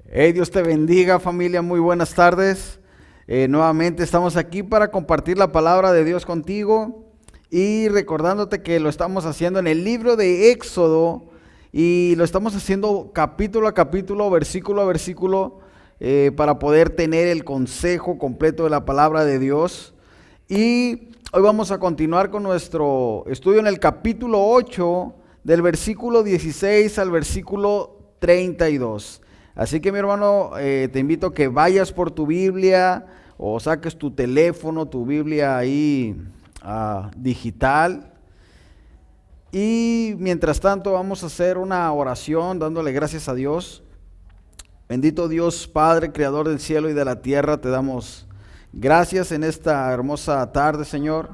Hey, Dios te bendiga, familia, muy buenas tardes. Nuevamente estamos aquí para compartir la palabra de Dios contigo y recordándote que lo estamos haciendo en el libro de Éxodo y lo estamos haciendo capítulo a capítulo, versículo a versículo, para poder tener el consejo completo de la palabra de Dios. Y hoy vamos a continuar con nuestro estudio en el capítulo 8, del versículo 16 al versículo 32. Así que mi hermano, te invito a que vayas por tu Biblia o saques tu teléfono, tu Biblia ahí digital. Y mientras tanto vamos a hacer una oración dándole gracias a Dios. Bendito Dios, Padre, Creador del cielo y de la tierra, te damos gracias en esta hermosa tarde, Señor,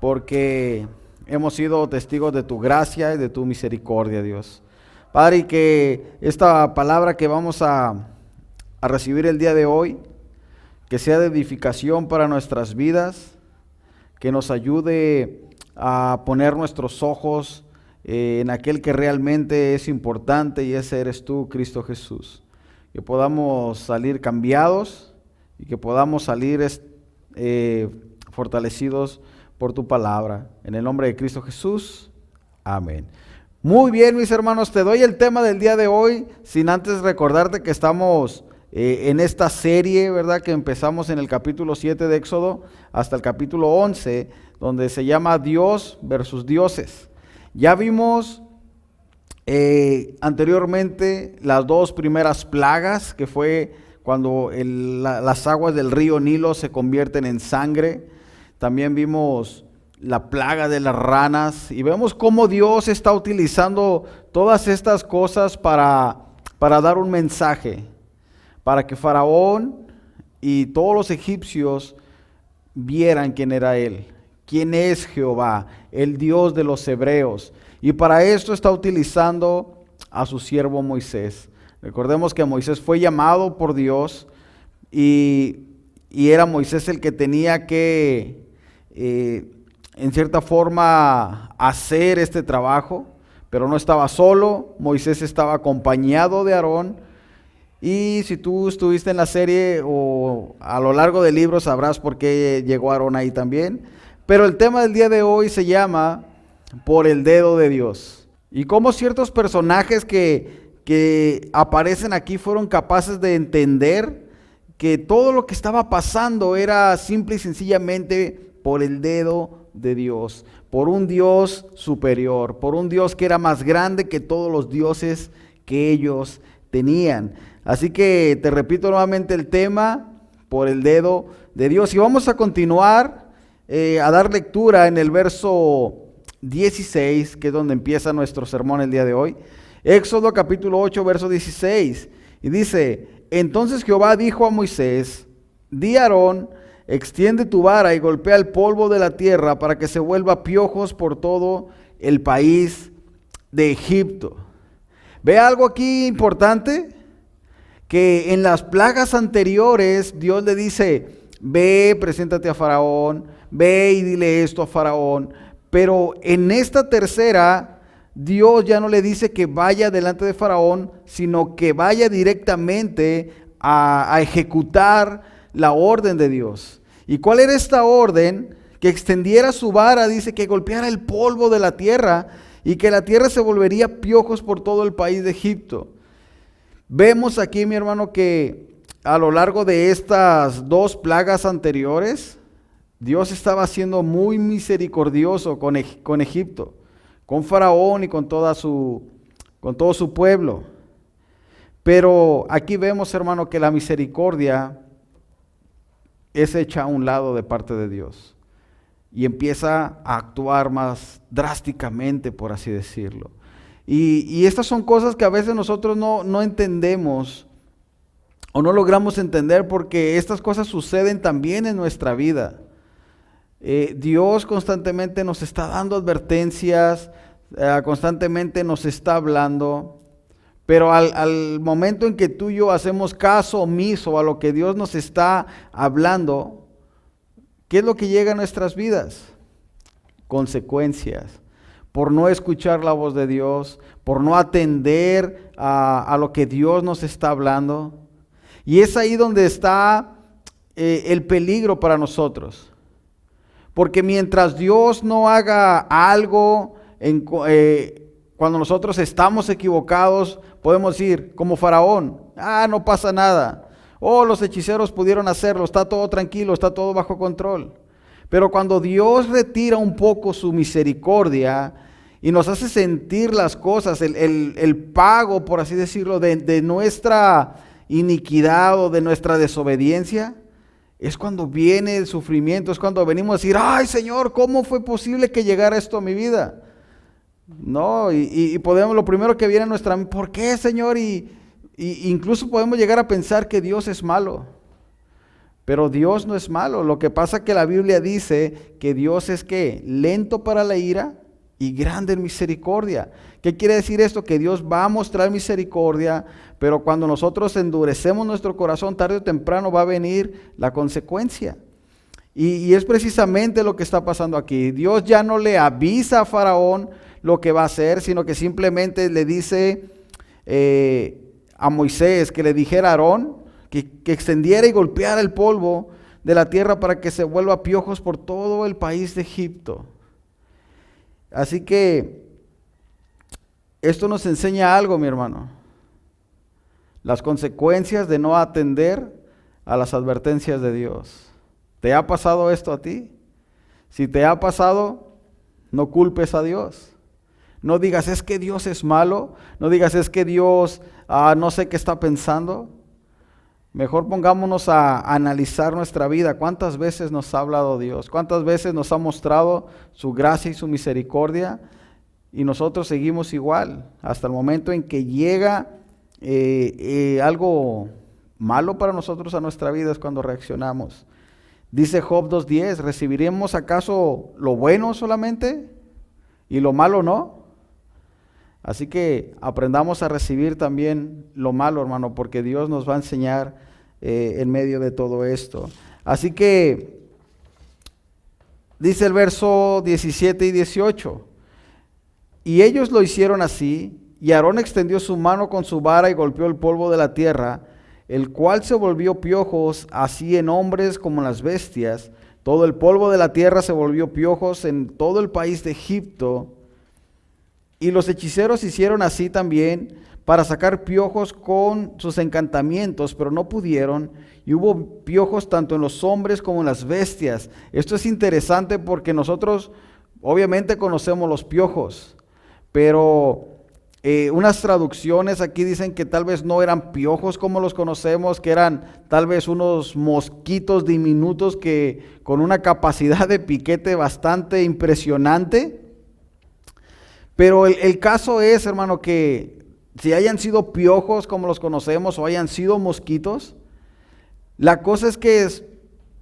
porque hemos sido testigos de tu gracia y de tu misericordia, Dios. Padre, y que esta palabra que vamos a recibir el día de hoy, que sea de edificación para nuestras vidas, que nos ayude a poner nuestros ojos en aquel que realmente es importante, y ese eres tú, Cristo Jesús. Que podamos salir cambiados y que podamos salir fortalecidos por tu palabra. En el nombre de Cristo Jesús, amén. Muy bien, mis hermanos, te doy el tema del día de hoy, sin antes recordarte que estamos en esta serie, ¿verdad? Que empezamos en el capítulo 7 de Éxodo hasta el capítulo 11, donde se llama Dios versus dioses. Ya vimos anteriormente las dos primeras plagas, que fue cuando las aguas del río Nilo se convierten en sangre. También vimos la plaga de las ranas, y vemos cómo Dios está utilizando todas estas cosas para dar un mensaje, para que Faraón y todos los egipcios vieran quién era Él, quién es Jehová, el Dios de los hebreos. Y para esto está utilizando a su siervo Moisés. Recordemos que Moisés fue llamado por Dios y era Moisés el que tenía que en cierta forma hacer este trabajo, pero no estaba solo. Moisés estaba acompañado de Aarón, y si tú estuviste en la serie o a lo largo del libro sabrás por qué llegó Aarón ahí también. Pero el tema del día de hoy se llama Por el dedo de Dios, y cómo ciertos personajes que aparecen aquí fueron capaces de entender que todo lo que estaba pasando era simple y sencillamente por el dedo de Dios, por un Dios superior, por un Dios que era más grande que todos los dioses que ellos tenían. Así que te repito nuevamente el tema, por el dedo de Dios, y vamos a continuar a dar lectura en el verso 16, que es donde empieza nuestro sermón el día de hoy. Éxodo capítulo 8, verso 16, y dice: entonces Jehová dijo a Moisés, di a Aarón, extiende tu vara y golpea el polvo de la tierra para que se vuelva piojos por todo el país de Egipto. ¿Ve algo aquí importante? Que en las plagas anteriores Dios le dice: ve, preséntate a Faraón, ve y dile esto a Faraón. Pero en esta tercera, Dios ya no le dice que vaya delante de Faraón, sino que vaya directamente a ejecutar la orden de Dios. ¿Y cuál era esta orden? Que extendiera su vara, dice, que golpeara el polvo de la tierra y que la tierra se volvería piojos por todo el país de Egipto. Vemos aquí, mi hermano, que a lo largo de estas dos plagas anteriores, Dios estaba siendo muy misericordioso con Egipto, con Faraón y con todo su pueblo. Pero aquí vemos, hermano, que la misericordia es hecha a un lado de parte de Dios y empieza a actuar más drásticamente, por así decirlo. Y estas son cosas que a veces nosotros no entendemos o no logramos entender, porque estas cosas suceden también en nuestra vida. Dios constantemente nos está dando advertencias, constantemente nos está hablando, pero al momento en que tú y yo hacemos caso omiso a lo que Dios nos está hablando, ¿qué es lo que llega a nuestras vidas? Consecuencias. por no escuchar la voz de Dios, por no atender a lo que Dios nos está hablando. Y es ahí donde está el peligro para nosotros. Porque mientras Dios no haga algo, cuando nosotros estamos equivocados, podemos decir, como Faraón, no pasa nada. Los hechiceros pudieron hacerlo, está todo tranquilo, está todo bajo control. Pero cuando Dios retira un poco su misericordia y nos hace sentir las cosas, el pago, por así decirlo, de nuestra iniquidad o de nuestra desobediencia, es cuando viene el sufrimiento, es cuando venimos a decir, ay Señor, ¿cómo fue posible que llegara esto a mi vida? No, y podemos, lo primero que viene a nuestra mente, ¿por qué, Señor? Y incluso podemos llegar a pensar que Dios es malo. Pero Dios no es malo. Lo que pasa es que la Biblia dice que Dios es ¿qué? Lento para la ira y grande en misericordia. ¿Qué quiere decir esto? Que Dios va a mostrar misericordia, pero cuando nosotros endurecemos nuestro corazón, tarde o temprano va a venir la consecuencia. Y es precisamente lo que está pasando aquí. Dios ya no le avisa a Faraón lo que va a hacer, sino que simplemente le dice a Moisés que le dijera a Aarón que extendiera y golpeara el polvo de la tierra para que se vuelva piojos por todo el país de Egipto. Así que esto nos enseña algo, mi hermano. Las consecuencias de no atender a las advertencias de Dios. ¿Te ha pasado esto a ti? Si te ha pasado, no culpes a Dios. No digas, es que Dios es malo. No digas, es que Dios no sé qué está pensando. Mejor pongámonos a analizar nuestra vida. ¿Cuántas veces nos ha hablado Dios? ¿Cuántas veces nos ha mostrado su gracia y su misericordia? Y nosotros seguimos igual. Hasta el momento en que llega algo malo para nosotros a nuestra vida es cuando reaccionamos. Dice Job 2:10, ¿recibiremos acaso lo bueno solamente y lo malo no? Así que aprendamos a recibir también lo malo, hermano, porque Dios nos va a enseñar en medio de todo esto. Así que dice el verso 17 y 18, y ellos lo hicieron así, y Aarón extendió su mano con su vara y golpeó el polvo de la tierra, el cual se volvió piojos, así en hombres como en las bestias. Todo el polvo de la tierra se volvió piojos en todo el país de Egipto. Y los hechiceros hicieron así también para sacar piojos con sus encantamientos, pero no pudieron, y hubo piojos tanto en los hombres como en las bestias. Esto es interesante porque nosotros obviamente conocemos los piojos, pero unas traducciones aquí dicen que tal vez no eran piojos como los conocemos, que eran tal vez unos mosquitos diminutos que con una capacidad de piquete bastante impresionante. Pero el caso es, hermano, que si hayan sido piojos como los conocemos o hayan sido mosquitos, la cosa es que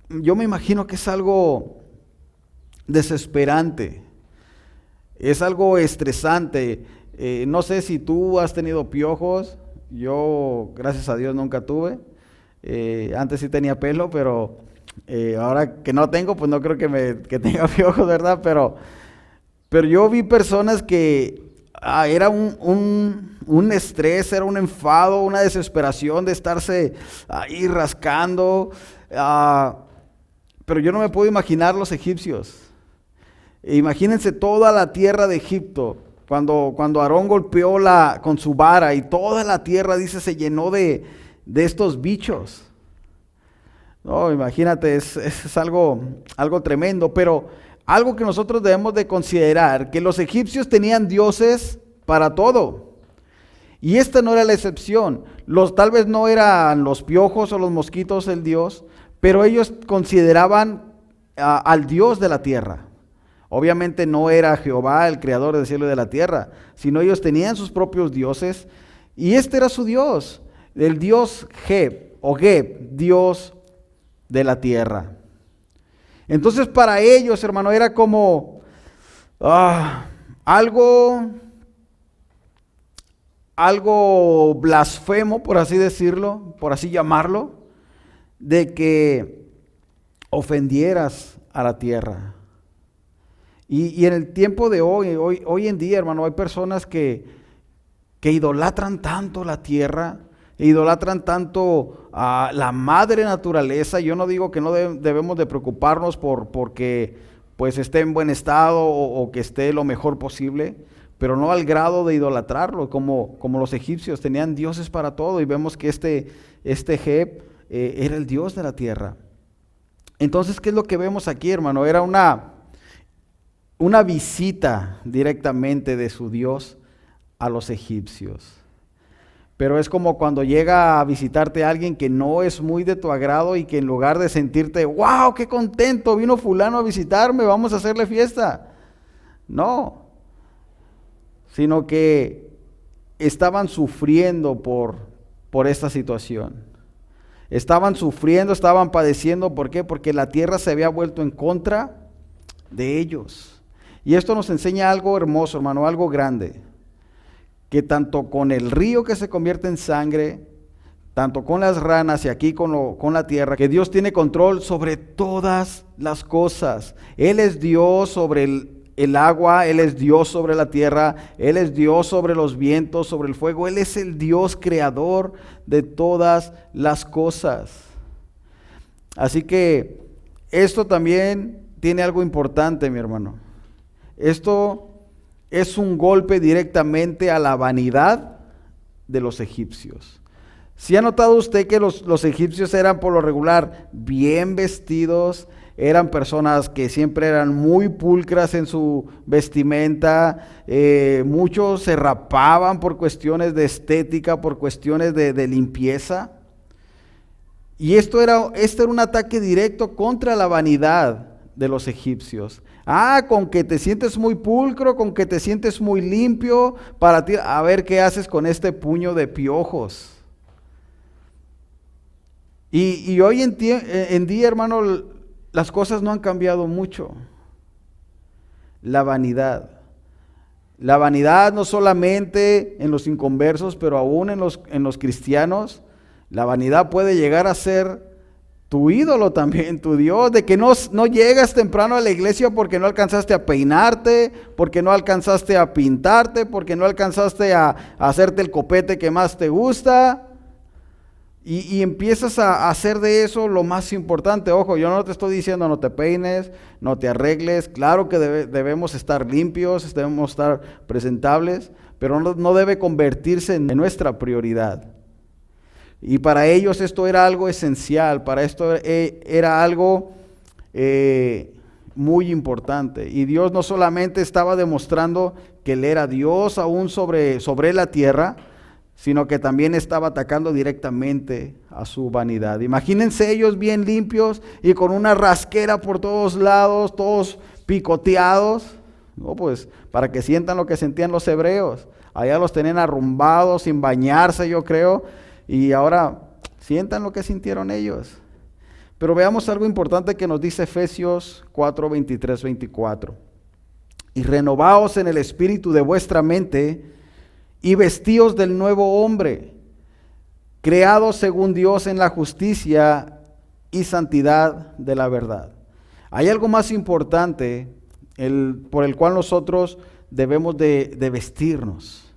yo me imagino que es algo desesperante, es algo estresante. No sé si tú has tenido piojos, yo gracias a Dios nunca tuve. Antes sí tenía pelo, pero ahora que no tengo, pues no creo que tenga piojos, ¿verdad? Pero yo vi personas que era un estrés, era un enfado, una desesperación de estarse ahí rascando. Pero yo no me puedo imaginar los egipcios. Imagínense toda la tierra de Egipto, cuando Aarón golpeó con su vara y toda la tierra, dice, se llenó de estos bichos. No, imagínate, es algo tremendo, pero algo que nosotros debemos de considerar, que los egipcios tenían dioses para todo. Y esta no era la excepción. Tal vez no eran los piojos o los mosquitos el dios, pero ellos consideraban al Dios de la tierra. Obviamente no era Jehová, el creador del cielo y de la tierra, sino ellos tenían sus propios dioses, y este era su Dios, el Dios Geb, o Geb, Dios de la tierra. Entonces para ellos, hermano, era como algo blasfemo, por así decirlo, por así llamarlo, de que ofendieras a la tierra. Y en el tiempo de hoy en día, hermano, hay personas que idolatran tanto la tierra, idolatran tanto a la madre naturaleza. Yo no digo que no debemos de preocuparnos porque pues esté en buen estado o que esté lo mejor posible, pero no al grado de idolatrarlo, como los egipcios tenían dioses para todo, y vemos que este Geb era el dios de la tierra. Entonces, ¿qué es lo que vemos aquí, hermano? Era una visita directamente de su Dios a los egipcios. Pero es como cuando llega a visitarte alguien que no es muy de tu agrado y que en lugar de sentirte, wow, qué contento, vino fulano a visitarme, vamos a hacerle fiesta. No, sino que estaban sufriendo por esta situación. Estaban sufriendo, estaban padeciendo. ¿Por qué? Porque la tierra se había vuelto en contra de ellos. Y esto nos enseña algo hermoso, hermano, algo grande. Que tanto con el río que se convierte en sangre, tanto con las ranas y aquí con la tierra, que Dios tiene control sobre todas las cosas. Él es Dios sobre el agua, Él es Dios sobre la tierra, Él es Dios sobre los vientos, sobre el fuego. Él es el Dios creador de todas las cosas. Así que esto también tiene algo importante, mi hermano. Esto es un golpe directamente a la vanidad de los egipcios. ¿Sí ha notado usted que los egipcios eran por lo regular bien vestidos? Eran personas que siempre eran muy pulcras en su vestimenta. Muchos se rapaban por cuestiones de estética, por cuestiones de limpieza. Y este era un ataque directo contra la vanidad de los egipcios. Con que te sientes muy pulcro, con que te sientes muy limpio, para ti, a ver qué haces con este puño de piojos. Y hoy en día, hermano, las cosas no han cambiado mucho. La vanidad no solamente en los inconversos, pero aún en los cristianos, la vanidad puede llegar a ser tu ídolo también, tu Dios, de que no llegas temprano a la iglesia porque no alcanzaste a peinarte, porque no alcanzaste a pintarte, porque no alcanzaste a hacerte el copete que más te gusta. Y empiezas a hacer de eso lo más importante. Ojo, yo no te estoy diciendo no te peines, no te arregles. Claro que debemos estar limpios, debemos estar presentables, pero no debe convertirse en nuestra prioridad. Y para ellos esto era algo esencial, para esto era algo muy importante. Y Dios no solamente estaba demostrando que Él era Dios aún sobre la tierra, sino que también estaba atacando directamente a su vanidad. Imagínense ellos bien limpios y con una rasquera por todos lados, todos picoteados, no, pues para que sientan lo que sentían los hebreos. Allá los tenían arrumbados, sin bañarse, yo creo, y ahora sientan lo que sintieron ellos. Pero veamos algo importante que nos dice Efesios 4, 23, 24. Y renovaos en el espíritu de vuestra mente, y vestíos del nuevo hombre, creados según Dios en la justicia y santidad de la verdad. Hay algo más importante por el cual nosotros debemos de vestirnos,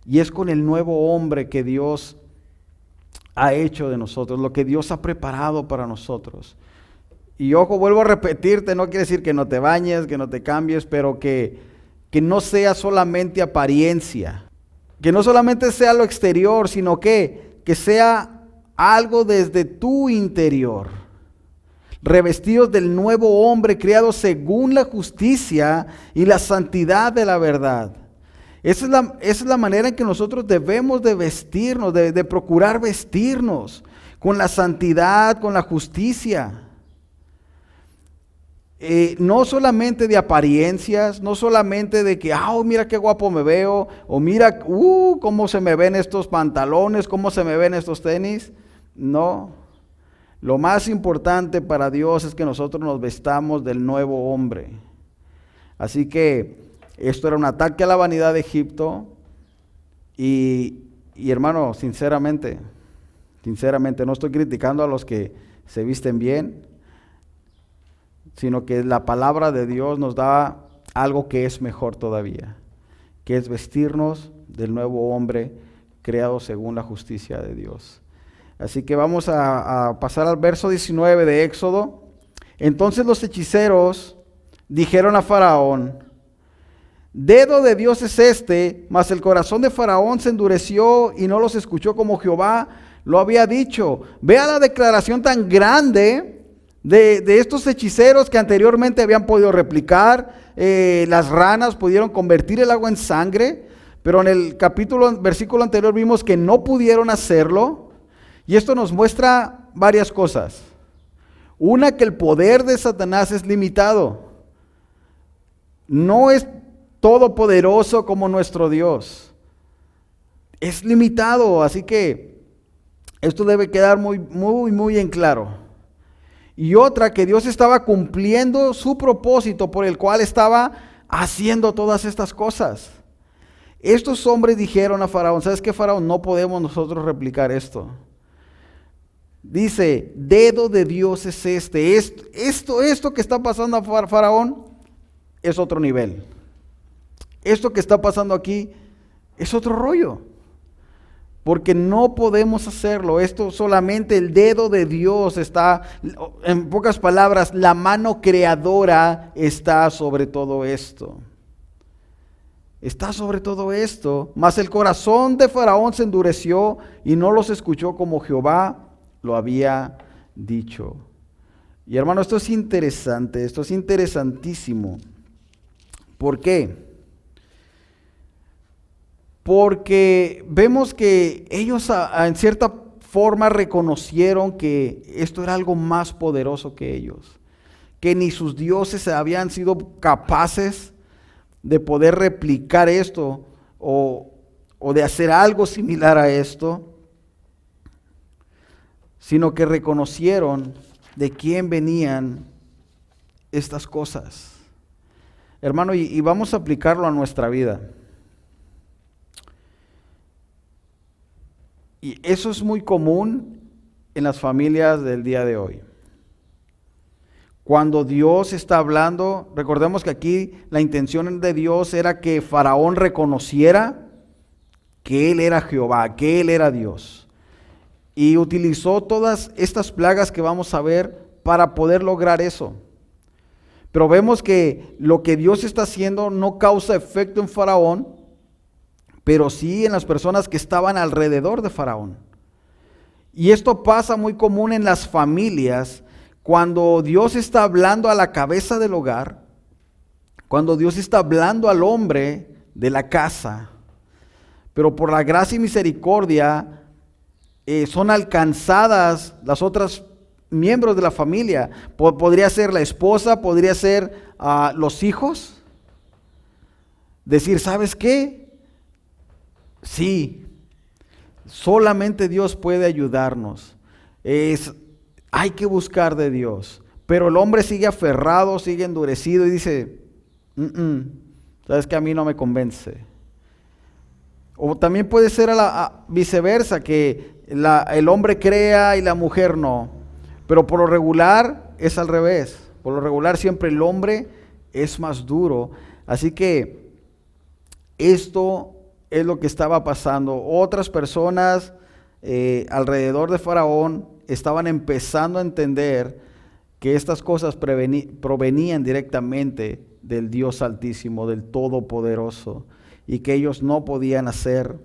y es con el nuevo hombre que Dios ha hecho de nosotros, lo que Dios ha preparado para nosotros. Y ojo, vuelvo a repetirte, no quiere decir que no te bañes, que no te cambies, pero que no sea solamente apariencia, que no solamente sea lo exterior, sino que sea algo desde tu interior. Revestidos del nuevo hombre, creado según la justicia y la santidad de la verdad. Esa es la manera en que nosotros debemos de vestirnos, de procurar vestirnos con la santidad, con la justicia. No solamente de apariencias, no solamente de que, mira qué guapo me veo, o mira, cómo se me ven estos pantalones, cómo se me ven estos tenis. No, lo más importante para Dios es que nosotros nos vestamos del nuevo hombre. Así que esto era un ataque a la vanidad de Egipto, y hermano, sinceramente, no estoy criticando a los que se visten bien. sino que la palabra de Dios nos da algo que es mejor todavía, que es vestirnos del nuevo hombre creado según la justicia de Dios. Así que vamos a pasar al verso 19 de Éxodo. Entonces los hechiceros dijeron a Faraón: dedo de Dios es este, mas el corazón de Faraón se endureció y no los escuchó como Jehová lo había dicho. Vea la declaración tan grande de estos hechiceros que anteriormente habían podido replicar. Las ranas pudieron convertir el agua en sangre, pero en el versículo anterior vimos que no pudieron hacerlo. Y esto nos muestra varias cosas. Una, que el poder de Satanás es limitado. No es todopoderoso como nuestro Dios. Es limitado, así que esto debe quedar muy en claro. Y otra, que Dios estaba cumpliendo su propósito por el cual estaba haciendo todas estas cosas. Estos hombres dijeron a Faraón: ¿sabes qué, Faraón? No podemos nosotros replicar esto. Dice, dedo de Dios es este. Esto que está pasando a Faraón es otro nivel. Esto que está pasando aquí es otro rollo. Porque no podemos hacerlo. Esto solamente el dedo de Dios está, en pocas palabras, la mano creadora está sobre todo esto. Está sobre todo esto. Mas el corazón de Faraón se endureció y no los escuchó como Jehová lo había dicho. Y hermano, esto es interesante, esto es interesantísimo. ¿Por qué? Porque vemos que ellos en cierta forma reconocieron que esto era algo más poderoso que ellos, que ni sus dioses habían sido capaces de poder replicar esto o de hacer algo similar a esto, sino que reconocieron de quién venían estas cosas. Hermano, y vamos a aplicarlo a nuestra vida. Y eso es muy común en las familias del día de hoy. Cuando Dios está hablando, recordemos que aquí la intención de Dios era que Faraón reconociera que Él era Jehová, que Él era Dios. Y utilizó todas estas plagas que vamos a ver para poder lograr eso. Pero vemos que lo que Dios está haciendo no causa efecto en Faraón, pero sí en las personas que estaban alrededor de Faraón. Y esto pasa muy común en las familias, cuando Dios está hablando a la cabeza del hogar, cuando Dios está hablando al hombre de la casa, pero por la gracia y misericordia son alcanzadas las otras miembros de la familia. Podría ser la esposa, podría ser los hijos. Decir, ¿sabes qué? Sí, solamente Dios puede ayudarnos. Hay que buscar de Dios. Pero el hombre sigue aferrado, sigue endurecido y dice, ¿sabes qué? A mí no me convence. O también puede ser viceversa, que el hombre crea y la mujer no. Pero por lo regular es al revés. Por lo regular siempre el hombre es más duro. Así que esto es lo que estaba pasando. Otras personas alrededor de Faraón estaban empezando a entender que estas cosas provenían directamente del Dios Altísimo, del Todopoderoso, y que ellos no podían hacer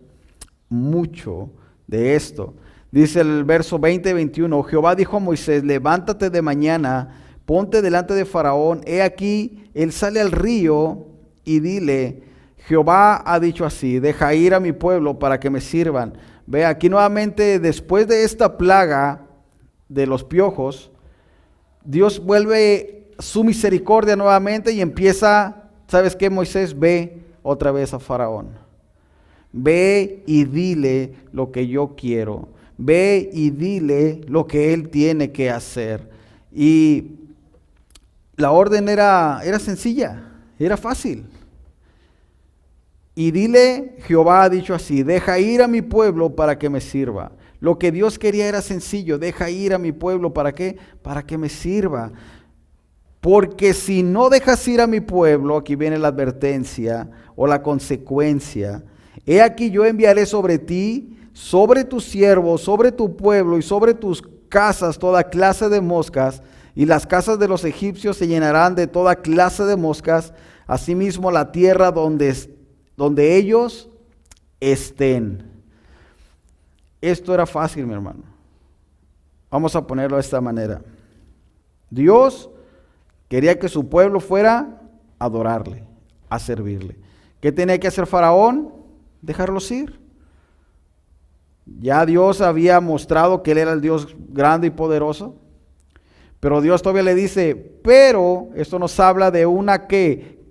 mucho de esto. Dice el verso 20 y 21, Jehová dijo a Moisés, levántate de mañana, ponte delante de Faraón, he aquí, él sale al río, y dile, Jehová ha dicho así, deja ir a mi pueblo para que me sirvan. Ve, aquí nuevamente, después de esta plaga de los piojos, Dios vuelve su misericordia nuevamente y empieza, ¿sabes qué, Moisés? Ve otra vez a Faraón. Ve y dile lo que yo quiero. Ve y dile lo que él tiene que hacer. Y la orden era sencilla, era fácil. Y dile, Jehová ha dicho así, deja ir a mi pueblo para que me sirva. Lo que Dios quería era sencillo, deja ir a mi pueblo, ¿para qué? Para que me sirva. porque si no dejas ir a mi pueblo, aquí viene la advertencia o la consecuencia, he aquí yo enviaré sobre ti, sobre tus siervos, sobre tu pueblo y sobre tus casas toda clase de moscas, y las casas de los egipcios se llenarán de toda clase de moscas, asimismo la tierra donde ellos estén. Esto era fácil, mi hermano. Vamos a ponerlo de esta manera. Dios quería que su pueblo fuera a adorarle, a servirle. ¿Qué tenía que hacer Faraón? Dejarlos ir. Ya Dios había mostrado que Él era el Dios grande y poderoso. Pero Dios todavía le dice, pero esto nos habla de una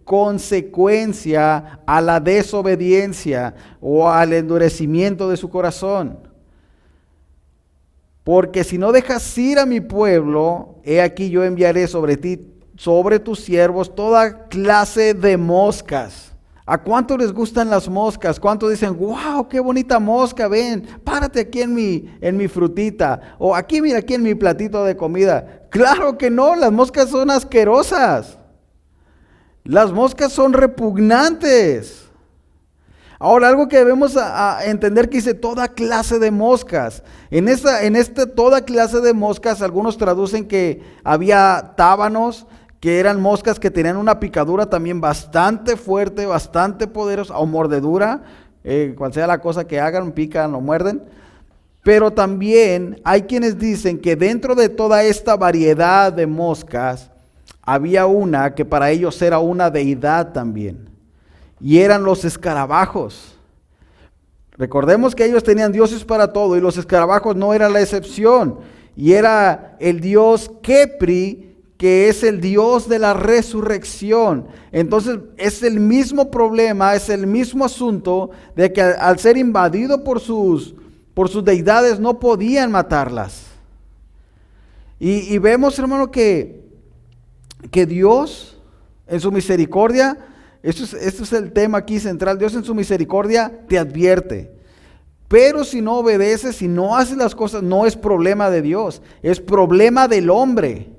consecuencia a la desobediencia o al endurecimiento de su corazón. Porque si no dejas ir a mi pueblo, he aquí yo enviaré sobre ti, sobre tus siervos, toda clase de moscas. ¿A cuánto les gustan las moscas? ¿Cuántos dicen, wow, qué bonita mosca, ven, párate aquí en mi frutita? O aquí, mira, aquí en mi platito de comida. Claro que no, las moscas son asquerosas. Las moscas son repugnantes. Ahora, algo que debemos entender que dice toda clase de moscas. En esta toda clase de moscas, algunos traducen que había tábanos, que eran moscas que tenían una picadura también bastante fuerte, bastante poderosa, o mordedura, cual sea la cosa que hagan, pican o muerden. Pero también hay quienes dicen que dentro de toda esta variedad de moscas, había una que para ellos era una deidad también, y eran los escarabajos. Recordemos que ellos tenían dioses para todo, y los escarabajos no era la excepción, y era el dios Kepri, que es el Dios de la resurrección. Entonces es el mismo problema, es el mismo asunto de que al ser invadido por sus deidades no podían matarlas. Y vemos, hermano, que Dios en su misericordia, esto es el tema aquí central, Dios en su misericordia te advierte. Pero si no obedeces, si no haces las cosas, no es problema de Dios, es problema del hombre.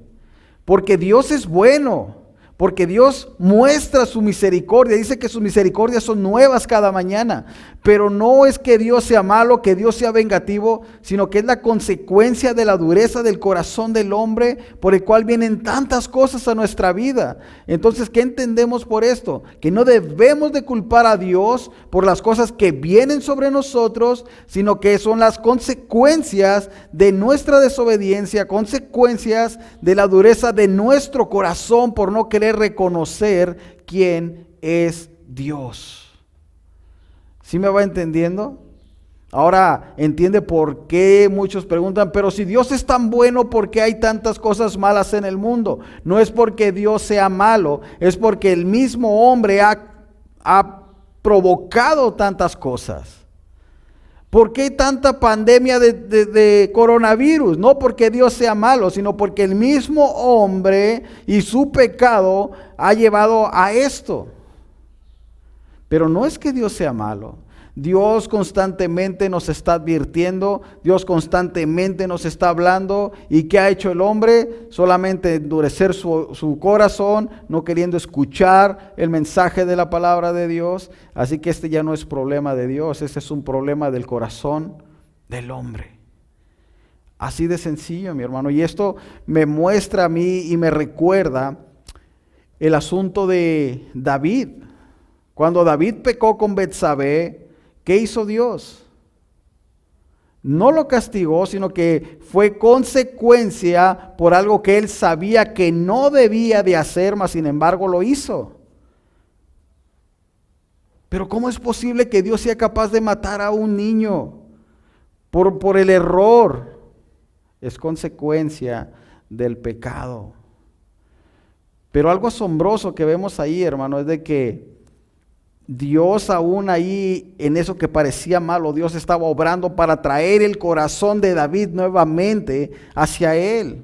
Porque Dios es bueno, porque Dios muestra su misericordia, dice que sus misericordias son nuevas cada mañana, pero no es que Dios sea malo, que Dios sea vengativo, sino que es la consecuencia de la dureza del corazón del hombre, por el cual vienen tantas cosas a nuestra vida. Entonces, ¿qué entendemos por esto? Que no debemos de culpar a Dios por las cosas que vienen sobre nosotros, sino que son las consecuencias de nuestra desobediencia, consecuencias de la dureza de nuestro corazón por no querer reconocer quién es Dios. ¿Sí me va entendiendo? Ahora entiende por qué muchos preguntan, pero si Dios es tan bueno, ¿por qué hay tantas cosas malas en el mundo? No es porque Dios sea malo, es porque el mismo hombre ha provocado tantas cosas. ¿Por qué tanta pandemia de coronavirus? No porque Dios sea malo, sino porque el mismo hombre y su pecado ha llevado a esto. Pero no es que Dios sea malo. Dios constantemente nos está advirtiendo, Dios constantemente nos está hablando. ¿Y qué ha hecho el hombre? Solamente endurecer su corazón, no queriendo escuchar el mensaje de la palabra de Dios. Así que este ya no es problema de Dios, este es un problema del corazón del hombre. Así de sencillo, mi hermano. Y esto me muestra a mí y me recuerda el asunto de David. Cuando David pecó con Betsabé, ¿qué hizo Dios? No lo castigó, sino que fue consecuencia por algo que él sabía que no debía de hacer, mas sin embargo lo hizo. Pero ¿cómo es posible que Dios sea capaz de matar a un niño por el error? Es consecuencia del pecado. Pero algo asombroso que vemos ahí, hermano, es de que Dios aún ahí en eso que parecía malo, Dios estaba obrando para traer el corazón de David nuevamente hacia él.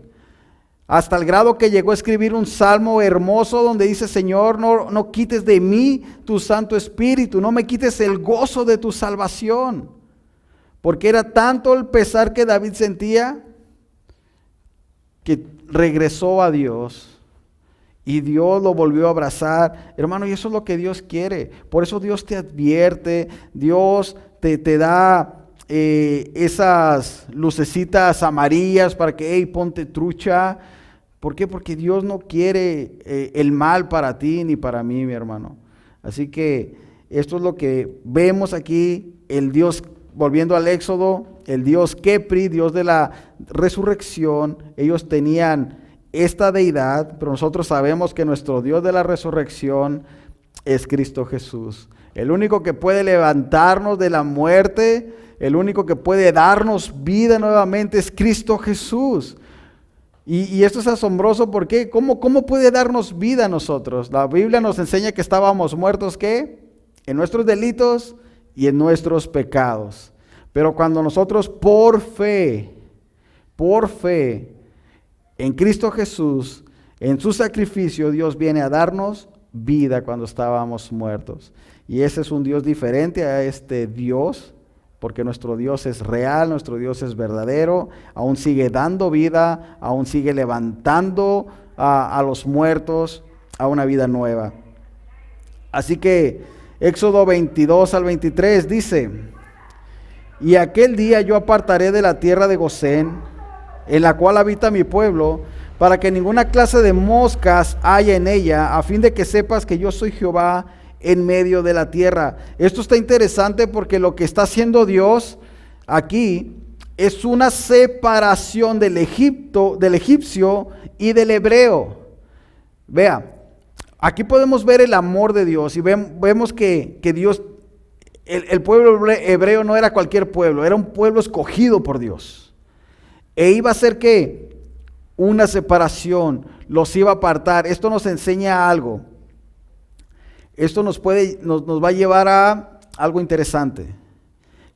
Hasta el grado que llegó a escribir un salmo hermoso donde dice, Señor, no quites de mí tu Santo Espíritu, no me quites el gozo de tu salvación. Porque era tanto el pesar que David sentía que regresó a Dios Y Dios lo volvió a abrazar. Hermano, y eso es lo que Dios quiere. Por eso Dios te advierte, Dios te da esas lucecitas amarillas para que, hey, ponte trucha. ¿Por qué? Porque Dios no quiere el mal para ti ni para mí, mi hermano. Así que esto es lo que vemos aquí, el Dios, volviendo al Éxodo, el Dios Kepri, Dios de la resurrección. Ellos tenían esta deidad, pero nosotros sabemos que nuestro Dios de la resurrección es Cristo Jesús. El único que puede levantarnos de la muerte, el único que puede darnos vida nuevamente es Cristo Jesús. Y esto es asombroso porque ¿cómo puede darnos vida a nosotros? La Biblia nos enseña que estábamos muertos, ¿qué? En nuestros delitos y en nuestros pecados. Pero cuando nosotros por fe, en Cristo Jesús, en su sacrificio, Dios viene a darnos vida cuando estábamos muertos. Y ese es un Dios diferente a este Dios, porque nuestro Dios es real, nuestro Dios es verdadero, aún sigue dando vida, aún sigue levantando a los muertos a una vida nueva. Así que Éxodo 22 al 23 dice: y aquel día yo apartaré de la tierra de Gosén, en la cual habita mi pueblo, para que ninguna clase de moscas haya en ella, a fin de que sepas que yo soy Jehová en medio de la tierra. Esto está interesante porque lo que está haciendo Dios aquí es una separación del egipcio y del hebreo. Vea, aquí podemos ver el amor de Dios y vemos que Dios, el pueblo hebreo no era cualquier pueblo, era un pueblo escogido por Dios. E iba a ser que una separación, los iba a apartar. Esto nos enseña algo. Esto nos va a llevar a algo interesante.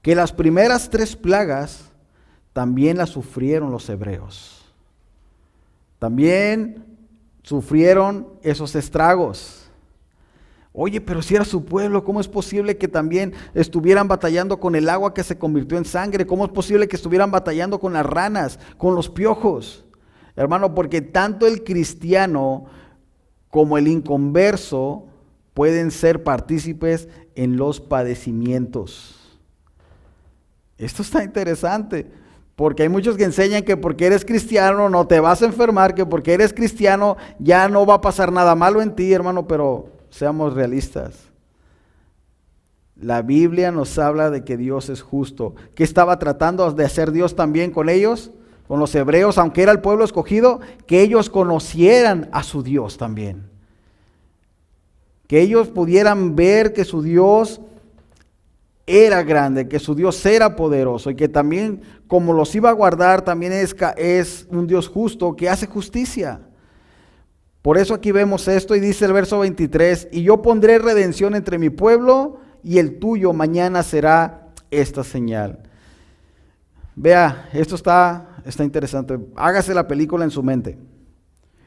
Que las primeras 3 plagas también las sufrieron los hebreos. También sufrieron esos estragos. Oye, pero si era su pueblo, ¿cómo es posible que también estuvieran batallando con el agua que se convirtió en sangre? ¿Cómo es posible que estuvieran batallando con las ranas, con los piojos? Hermano, porque tanto el cristiano como el inconverso pueden ser partícipes en los padecimientos. Esto está interesante, porque hay muchos que enseñan que porque eres cristiano no te vas a enfermar, que porque eres cristiano ya no va a pasar nada malo en ti, hermano, pero seamos realistas. La Biblia nos habla de que Dios es justo. ¿Qué estaba tratando de hacer Dios también con ellos? Con los hebreos, aunque era el pueblo escogido, que ellos conocieran a su Dios también. Que ellos pudieran ver que su Dios era grande, que su Dios era poderoso y que también, como los iba a guardar, también es un Dios justo que hace justicia. Por eso aquí vemos esto y dice el verso 23, y yo pondré redención entre mi pueblo y el tuyo, mañana será esta señal. Vea, esto está interesante. Hágase la película en su mente.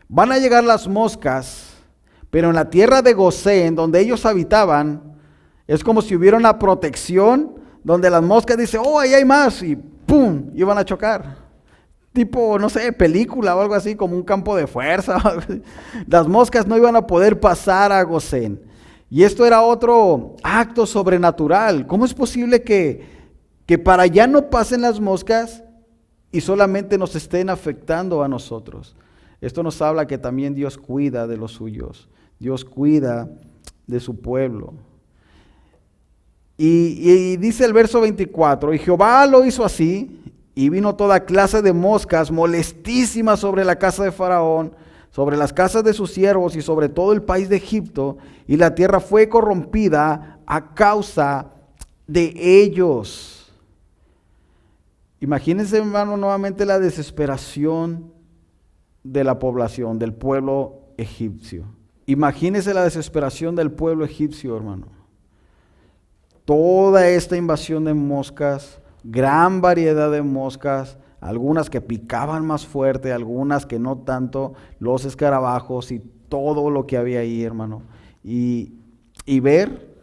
Van a llegar las moscas, pero en la tierra de Gosén, donde ellos habitaban, es como si hubiera una protección, donde las moscas dicen, oh, ahí hay más, y ¡pum!, iban a chocar. Tipo, no sé, película o algo así, como un campo de fuerza. Las moscas no iban a poder pasar a Gosén. Y esto era otro acto sobrenatural. ¿Cómo es posible que para allá no pasen las moscas y solamente nos estén afectando a nosotros? Esto nos habla que también Dios cuida de los suyos. Dios cuida de su pueblo. Y dice el verso 24, y Jehová lo hizo así, y vino toda clase de moscas molestísimas sobre la casa de Faraón, sobre las casas de sus siervos y sobre todo el país de Egipto, y la tierra fue corrompida a causa de ellos. Imagínense, hermano, nuevamente la desesperación de la población, del pueblo egipcio. Imagínense la desesperación del pueblo egipcio, hermano. Toda esta invasión de moscas, gran variedad de moscas, algunas que picaban más fuerte, algunas que no tanto, los escarabajos y todo lo que había ahí, hermano. Y ver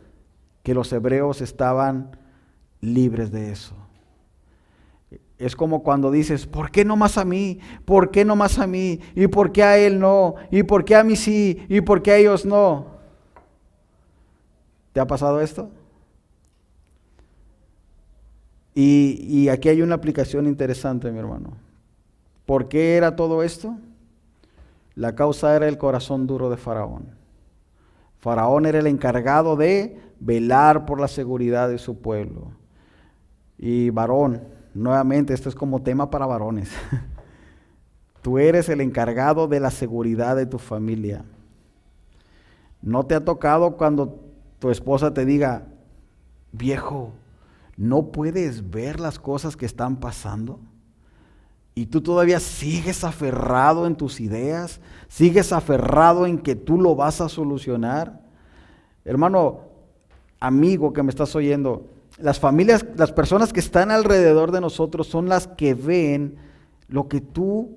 que los hebreos estaban libres de eso. Es como cuando dices, ¿por qué no más a mí? ¿Por qué no más a mí? ¿Y por qué a él no? ¿Y por qué a mí sí? ¿Y por qué a ellos no? ¿Te ha pasado esto? Y aquí hay una aplicación interesante, mi hermano. ¿Por qué era todo esto? La causa era el corazón duro de Faraón. Faraón era el encargado de velar por la seguridad de su pueblo. Y varón, nuevamente, esto es como tema para varones. Tú eres el encargado de la seguridad de tu familia. ¿No te ha tocado cuando tu esposa te diga, viejo, no puedes ver las cosas que están pasando? Y tú todavía sigues aferrado en tus ideas, sigues aferrado en que tú lo vas a solucionar. Hermano, amigo que me estás oyendo, las familias, las personas que están alrededor de nosotros son las que ven lo que tú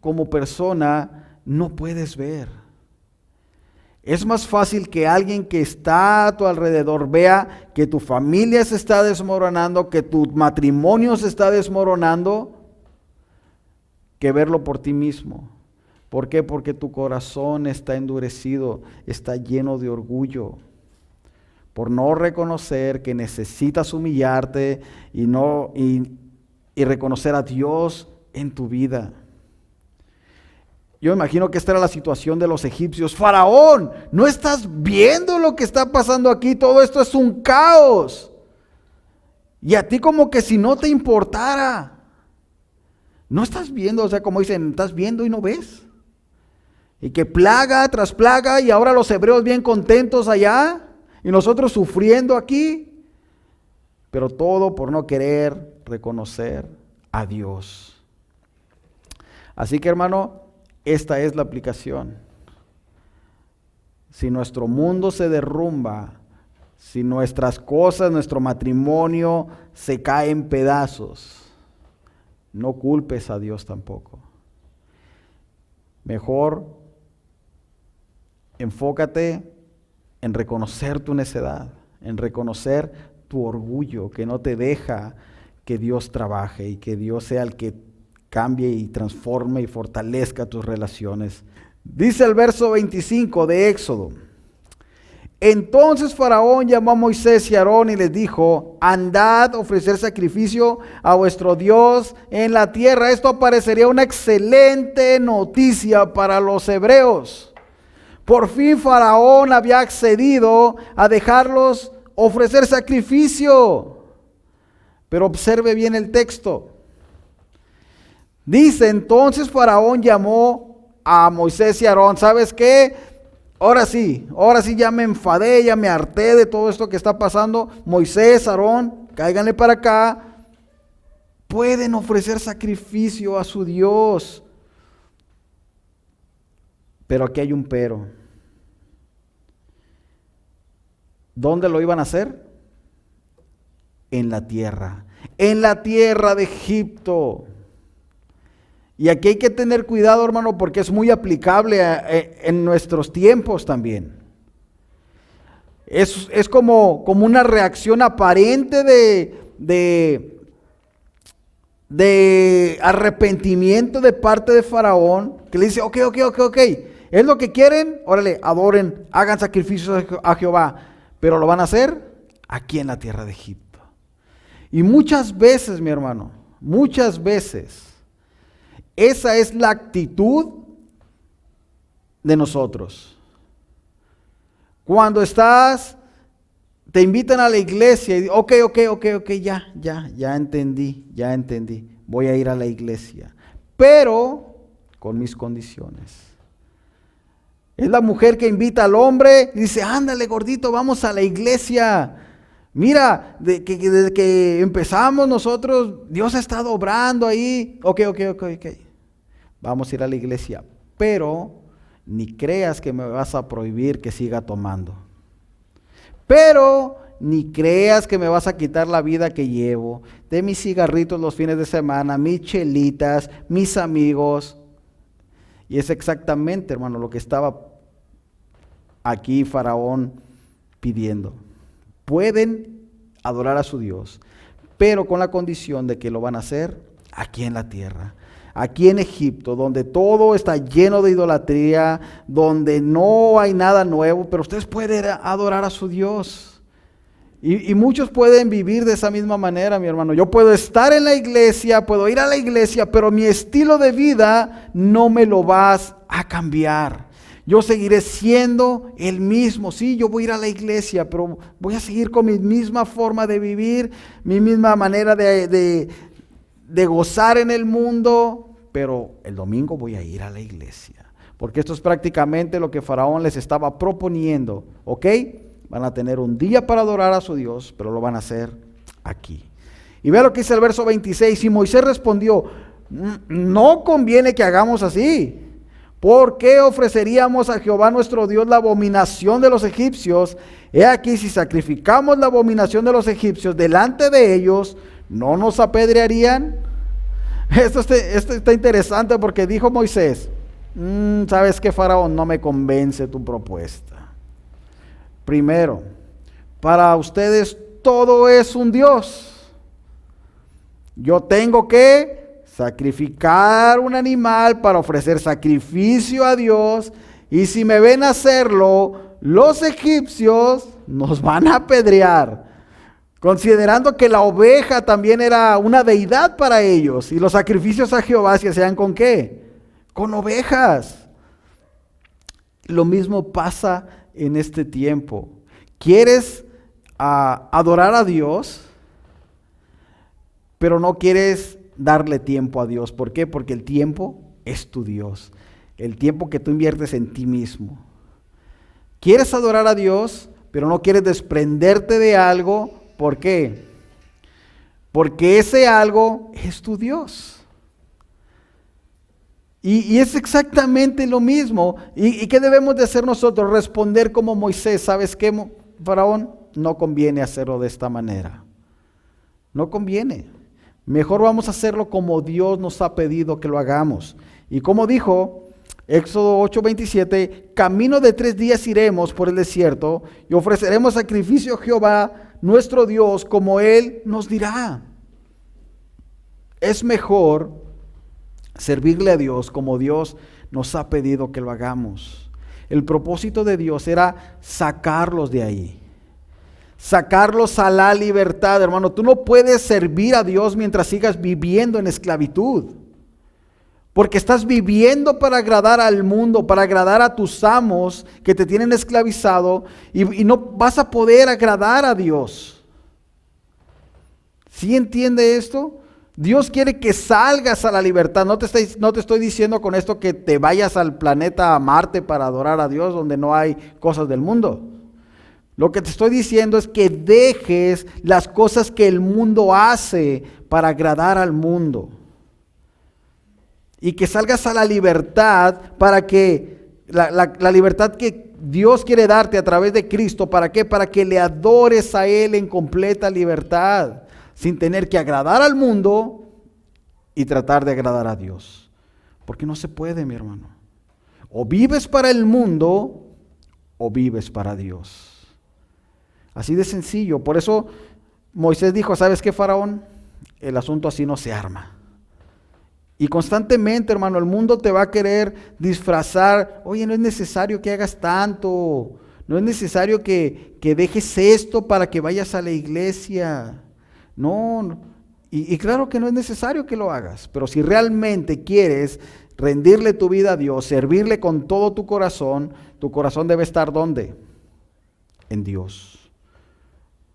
como persona no puedes ver. Es más fácil que alguien que está a tu alrededor vea que tu familia se está desmoronando, que tu matrimonio se está desmoronando, que verlo por ti mismo. ¿Por qué? Porque tu corazón está endurecido, está lleno de orgullo, por no reconocer que necesitas humillarte y reconocer a Dios en tu vida. Yo imagino que esta era la situación de los egipcios. Faraón, ¿no estás viendo lo que está pasando aquí? Todo esto es un caos. Y a ti como que si no te importara. ¿No estás viendo? O sea, como dicen, ¿estás viendo y no ves? Y que plaga tras plaga, y ahora los hebreos bien contentos allá, y nosotros sufriendo aquí. Pero todo por no querer reconocer a Dios. Así que, hermano, esta es la aplicación. Si nuestro mundo se derrumba, si nuestras cosas, nuestro matrimonio se cae en pedazos, no culpes a Dios tampoco. Mejor enfócate en reconocer tu necedad, en reconocer tu orgullo que no te deja que Dios trabaje y que Dios sea el que cambie y transforme y fortalezca tus relaciones. Dice el verso 25 de Éxodo: entonces Faraón llamó a Moisés y a Aarón y les dijo, andad a ofrecer sacrificio a vuestro Dios en la tierra. Esto parecería una excelente noticia para los hebreos. Por fin Faraón había accedido a dejarlos ofrecer sacrificio. Pero observe bien el texto. Dice, entonces Faraón llamó a Moisés y a Aarón. ¿Sabes qué? Ahora sí ya me enfadé, ya me harté de todo esto que está pasando. Moisés, Aarón, cáiganle para acá. Pueden ofrecer sacrificio a su Dios. Pero aquí hay un pero. ¿Dónde lo iban a hacer? En la tierra de Egipto. Y aquí hay que tener cuidado, hermano, porque es muy aplicable en nuestros tiempos también. Es como una reacción aparente de arrepentimiento de parte de Faraón, que le dice, ok, es lo que quieren, órale, adoren, hagan sacrificios a Jehová, pero lo van a hacer aquí en la tierra de Egipto. Y muchas veces, mi hermano, muchas veces, esa es la actitud de nosotros. Cuando te invitan a la iglesia y dices, ok, ya entendí, voy a ir a la iglesia, pero con mis condiciones. Es la mujer que invita al hombre y dice, ándale gordito, vamos a la iglesia. Mira, desde que empezamos nosotros, Dios ha estado obrando ahí. Ok. Vamos a ir a la iglesia, pero ni creas que me vas a prohibir que siga tomando. Pero ni creas que me vas a quitar la vida que llevo, de mis cigarritos los fines de semana, mis chelitas, mis amigos. Y es exactamente, hermano, lo que estaba aquí Faraón pidiendo. Pueden adorar a su Dios, pero con la condición de que lo van a hacer aquí en la tierra. Aquí en Egipto, donde todo está lleno de idolatría, donde no hay nada nuevo, pero ustedes pueden adorar a su Dios. Y muchos pueden vivir de esa misma manera, mi hermano. Yo puedo estar en la iglesia, puedo ir a la iglesia, pero mi estilo de vida no me lo vas a cambiar. Yo seguiré siendo el mismo. Sí, yo voy a ir a la iglesia, pero voy a seguir con mi misma forma de vivir, mi misma manera de gozar en el mundo, pero el domingo voy a ir a la iglesia. Porque esto es prácticamente lo que Faraón les estaba proponiendo, ¿ok? Van a tener un día para adorar a su Dios, pero lo van a hacer aquí. Y vea lo que dice el verso 26. Y Moisés respondió, no conviene que hagamos así. ¿Por qué ofreceríamos a Jehová nuestro Dios la abominación de los egipcios? He aquí, si sacrificamos la abominación de los egipcios delante de ellos, ¿no nos apedrearían? Esto está interesante porque dijo Moisés, ¿sabes qué, Faraón? No me convence tu propuesta. Primero, para ustedes todo es un Dios. Yo tengo que sacrificar un animal para ofrecer sacrificio a Dios. Y si me ven hacerlo, los egipcios nos van a apedrear. Considerando que la oveja también era una deidad para ellos. Y los sacrificios a Jehová se hacían ¿con qué? Con ovejas. Lo mismo pasa en este tiempo. ¿Quieres adorar a Dios? Pero no quieres darle tiempo a Dios. ¿Por qué? Porque el tiempo es tu Dios. El tiempo que tú inviertes en ti mismo. ¿Quieres adorar a Dios? Pero no quieres desprenderte de algo. ¿Por qué? Porque ese algo es tu Dios. Y es exactamente lo mismo. ¿Y qué debemos de hacer nosotros? Responder como Moisés. ¿Sabes qué, Faraón? No conviene hacerlo de esta manera. No conviene. Mejor vamos a hacerlo como Dios nos ha pedido que lo hagamos. Y como dijo Éxodo 8:27, camino de 3 días iremos por el desierto y ofreceremos sacrificio a Jehová nuestro Dios como Él nos dirá. Es mejor servirle a Dios como Dios nos ha pedido que lo hagamos. El propósito de Dios era sacarlos de ahí. Sacarlos a la libertad, hermano. Tú no puedes servir a Dios mientras sigas viviendo en esclavitud. Porque estás viviendo para agradar al mundo, para agradar a tus amos que te tienen esclavizado y no vas a poder agradar a Dios. ¿Sí entiende esto? Dios quiere que salgas a la libertad. No te estoy diciendo con esto que te vayas al planeta Marte para adorar a Dios donde no hay cosas del mundo. Lo que te estoy diciendo es que dejes las cosas que el mundo hace para agradar al mundo. Y que salgas a la libertad para que, la libertad que Dios quiere darte a través de Cristo. ¿Para qué? Para que le adores a Él en completa libertad. Sin tener que agradar al mundo y tratar de agradar a Dios. Porque no se puede, mi hermano. O vives para el mundo o vives para Dios. Así de sencillo. Por eso Moisés dijo, ¿sabes qué, Faraón? El asunto así no se arma. Y constantemente, hermano, el mundo te va a querer disfrazar. Oye, no es necesario que hagas tanto. No es necesario que dejes esto para que vayas a la iglesia. No, y claro que no es necesario que lo hagas, pero si realmente quieres rendirle tu vida a Dios, servirle con todo tu corazón debe estar ¿dónde? En Dios,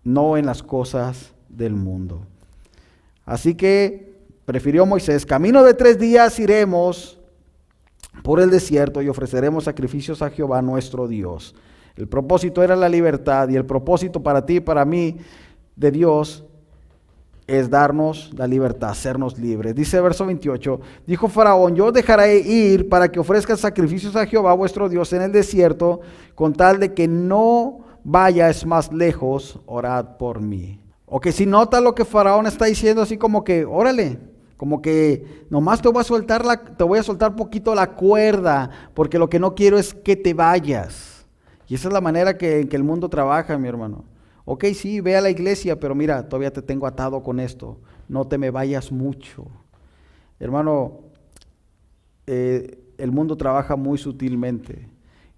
no en las cosas del mundo. Así que prefirió Moisés, camino de 3 días iremos por el desierto y ofreceremos sacrificios a Jehová nuestro Dios. El propósito era la libertad y el propósito para ti y para mí de Dios es darnos la libertad, hacernos libres. Dice el verso 28, dijo Faraón, yo os dejaré ir para que ofrezcan sacrificios a Jehová vuestro Dios en el desierto, con tal de que no vayas más lejos, orad por mí. O que si nota lo que Faraón está diciendo, así como que, órale, como que nomás te voy a soltar poquito la cuerda, porque lo que no quiero es que te vayas. Y esa es la manera en que el mundo trabaja, mi hermano. Ok, sí, ve a la iglesia, pero mira, todavía te tengo atado con esto. No te me vayas mucho. Hermano, el mundo trabaja muy sutilmente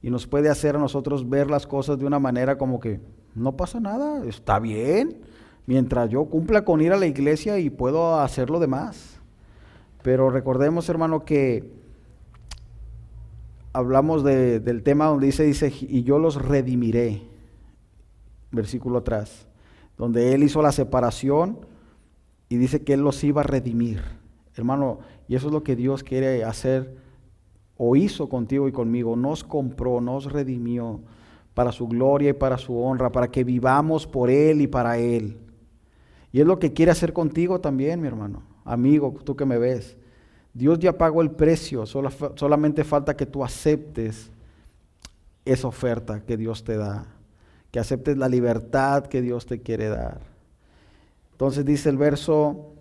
y nos puede hacer a nosotros ver las cosas de una manera como que no pasa nada, está bien, mientras yo cumpla con ir a la iglesia y puedo hacer lo demás. Pero recordemos, hermano, que hablamos del tema donde dice, y yo los redimiré, versículo atrás, donde Él hizo la separación y dice que Él los iba a redimir. Hermano, y eso es lo que Dios quiere hacer o hizo contigo y conmigo. Nos compró, nos redimió para su gloria y para su honra, para que vivamos por Él y para Él. Y es lo que quiere hacer contigo también, mi hermano, amigo, tú que me ves. Dios ya pagó el precio, solamente falta que tú aceptes esa oferta que Dios te da, que aceptes la libertad que Dios te quiere dar. Entonces dice el verso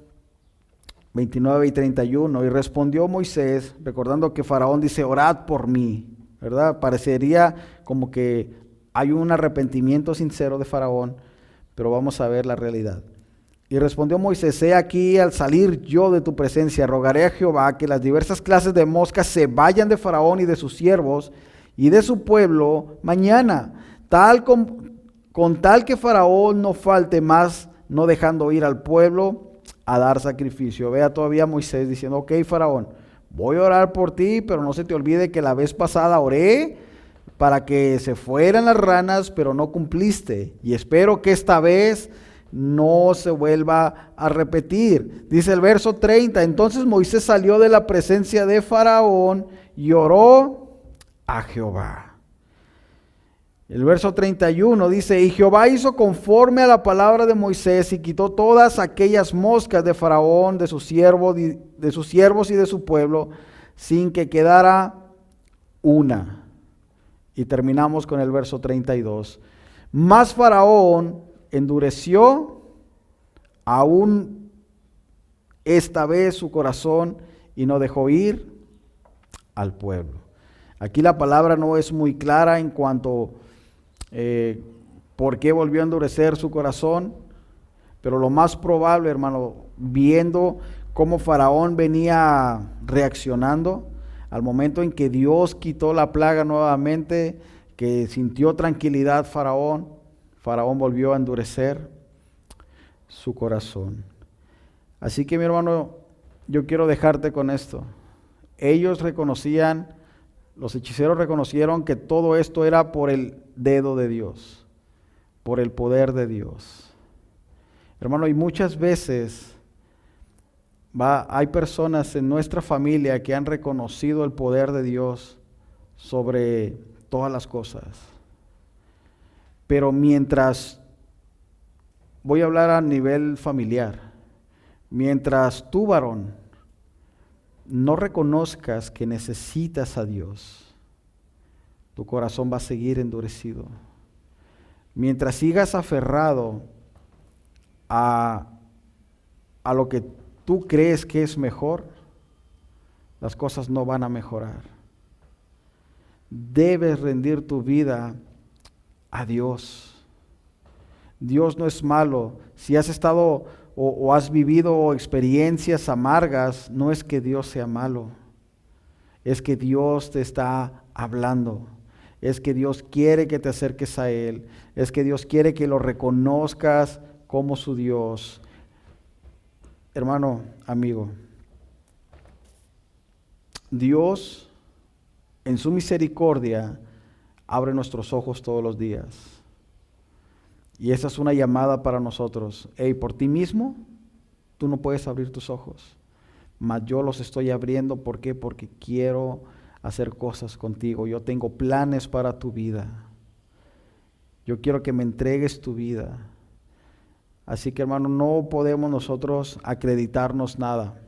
29 y 31, y respondió Moisés, recordando que Faraón dice, orad por mí, ¿verdad? Parecería como que hay un arrepentimiento sincero de Faraón, pero vamos a ver la realidad. Y respondió Moisés, he aquí, al salir yo de tu presencia, rogaré a Jehová que las diversas clases de moscas se vayan de Faraón y de sus siervos y de su pueblo mañana, con tal que Faraón no falte más, no dejando ir al pueblo a dar sacrificio. Vea todavía Moisés diciendo, ok, Faraón, voy a orar por ti, pero no se te olvide que la vez pasada oré para que se fueran las ranas, pero no cumpliste. Y espero que esta vez no se vuelva a repetir. Dice el verso 30, entonces Moisés salió de la presencia de Faraón y oró a Jehová. El verso 31 dice, y Jehová hizo conforme a la palabra de Moisés y quitó todas aquellas moscas de Faraón, de sus siervos y de su pueblo, sin que quedara una. Y terminamos con el verso 32. Mas Faraón endureció aún esta vez su corazón y no dejó ir al pueblo. Aquí la palabra no es muy clara en cuanto por qué volvió a endurecer su corazón, pero lo más probable, hermano, viendo cómo Faraón venía reaccionando al momento en que Dios quitó la plaga nuevamente, que sintió tranquilidad Faraón volvió a endurecer su corazón. Así que, mi hermano, yo quiero dejarte con esto. Ellos reconocían, los hechiceros reconocieron que todo esto era por el dedo de Dios, por el poder de Dios. Hermano, y muchas veces hay personas en nuestra familia que han reconocido el poder de Dios sobre todas las cosas. Pero mientras, voy a hablar a nivel familiar, mientras tú, varón, no reconozcas que necesitas a Dios, tu corazón va a seguir endurecido. Mientras sigas aferrado a lo que tú crees que es mejor, las cosas no van a mejorar. Debes rendir tu vida a Dios. Dios no es malo. Si has estado o has vivido experiencias amargas, no es que Dios sea malo. Es que Dios te está hablando. Es que Dios quiere que te acerques a Él. Es que Dios quiere que lo reconozcas como su Dios. Hermano, amigo, Dios en su misericordia abre nuestros ojos todos los días. Y esa es una llamada para nosotros. Hey, por ti mismo, tú no puedes abrir tus ojos. Mas yo los estoy abriendo. ¿Por qué? Porque quiero hacer cosas contigo. Yo tengo planes para tu vida. Yo quiero que me entregues tu vida. Así que, hermano, no podemos nosotros acreditarnos nada.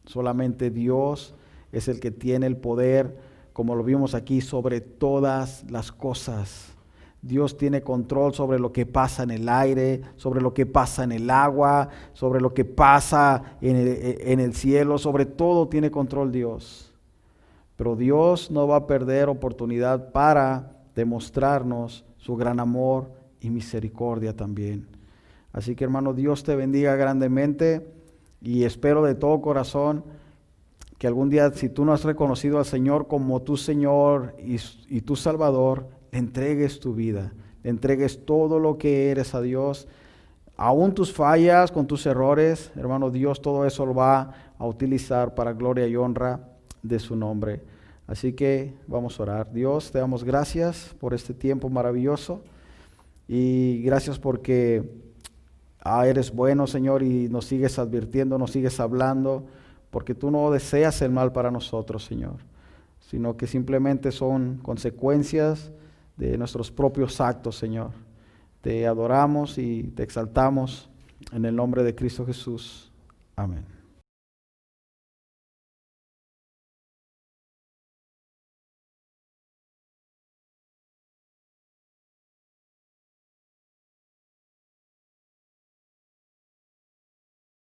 Solamente Dios es el que tiene el poder, como lo vimos aquí, sobre todas las cosas. Dios tiene control sobre lo que pasa en el aire, sobre lo que pasa en el agua, sobre lo que pasa en el cielo, sobre todo tiene control Dios. Pero Dios no va a perder oportunidad para demostrarnos su gran amor y misericordia también. Así que, hermano, Dios te bendiga grandemente y espero de todo corazón que algún día, si tú no has reconocido al Señor como tu Señor y tu Salvador, le entregues tu vida, le entregues todo lo que eres a Dios, aún tus fallas, con tus errores, hermano, Dios todo eso lo va a utilizar para gloria y honra de su nombre. Así que vamos a orar. Dios, te damos gracias por este tiempo maravilloso y gracias porque eres bueno, Señor, y nos sigues advirtiendo, nos sigues hablando, porque tú no deseas el mal para nosotros, Señor, sino que simplemente son consecuencias de nuestros propios actos, Señor. Te adoramos y te exaltamos en el nombre de Cristo Jesús. Amén.